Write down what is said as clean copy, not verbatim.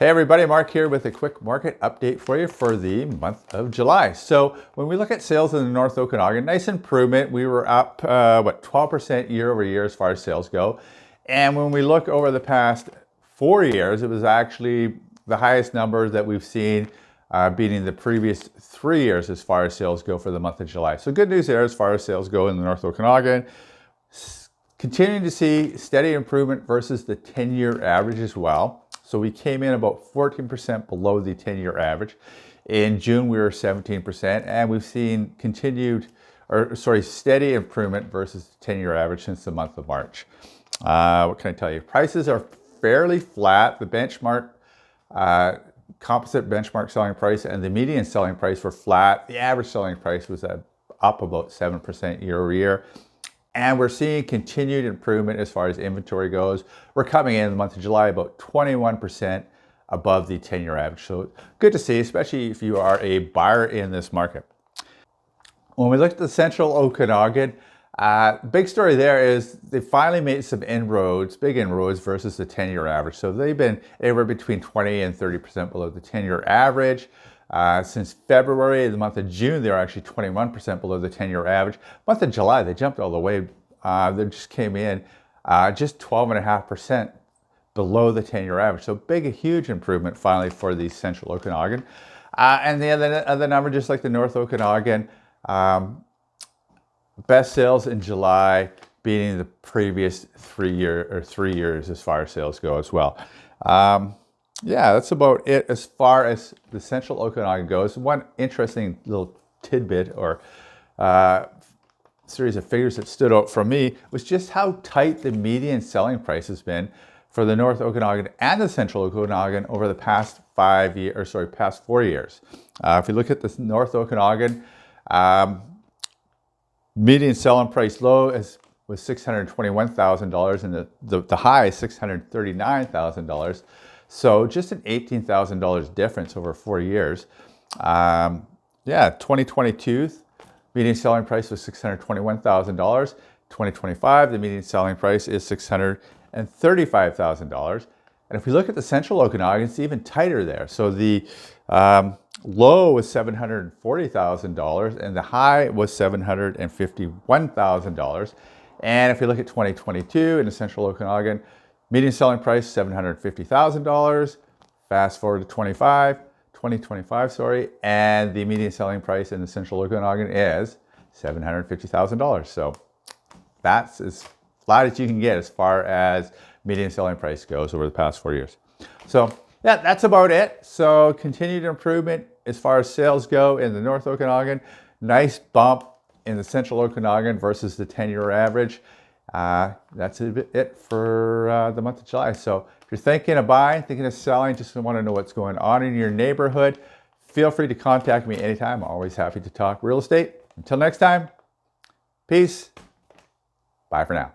Hey everybody, Mark here with a quick market update for you for the month of July. So when we look at sales in the North Okanagan, nice improvement. We were up, 12% year over year as far as sales go. And when we look over the past 4 years, it was actually the highest number that we've seen, beating the previous 3 years as far as sales go for the month of July. So good news there as far as sales go in the North Okanagan. Continuing to see steady improvement versus the 10-year average as well. So we came in about 14% below the 10-year average. In June, we were 17%, and we've seen steady improvement versus the 10-year average since the month of March. What can I tell you? Prices are fairly flat. The benchmark, composite benchmark selling price and the median selling price were flat. The average selling price was up about 7% year over year. And we're seeing continued improvement as far as inventory goes. We're coming in the month of July about 21% above the 10-year average. So good to see, especially if you are a buyer in this market. When we look at the Central Okanagan, big story there is they finally made some inroads, big inroads versus the 10-year average. So they've been anywhere between 20 and 30% below the 10-year average. Since February, the month of June, they're actually 21% below the 10-year average. Month of July, they jumped all the way. They just came in just 12.5% below the 10-year average. So a huge improvement finally for the Central Okanagan. And the other number, just like the North Okanagan, best sales in July, beating the previous 3 years as far as sales go as well. Yeah, that's about it as far as the Central Okanagan goes. One interesting little tidbit or series of figures that stood out for me was just how tight the median selling price has been for the North Okanagan and the Central Okanagan over the past 4 years. If you look at the North Okanagan, median selling price low was $621,000 and the high $639,000. So just an $18,000 difference over 4 years. 2022, median selling price was $621,000. 2025, the median selling price is $635,000. And if we look at the Central Okanagan, it's even tighter there. So the low was $740,000 and the high was $751,000. And if we look at 2022 in the Central Okanagan, median selling price, $750,000. Fast forward to 2025, and the median selling price in the Central Okanagan is $750,000. So that's as flat as you can get as far as median selling price goes over the past 4 years. So yeah, that's about it. So continued improvement as far as sales go in the North Okanagan. Nice bump in the Central Okanagan versus the 10-year average. That's it for the month of July. So if you're thinking of buying, thinking of selling, just want to know what's going on in your neighborhood, feel free to contact me anytime. I'm always happy to talk real estate. Until next time, peace. Bye for now.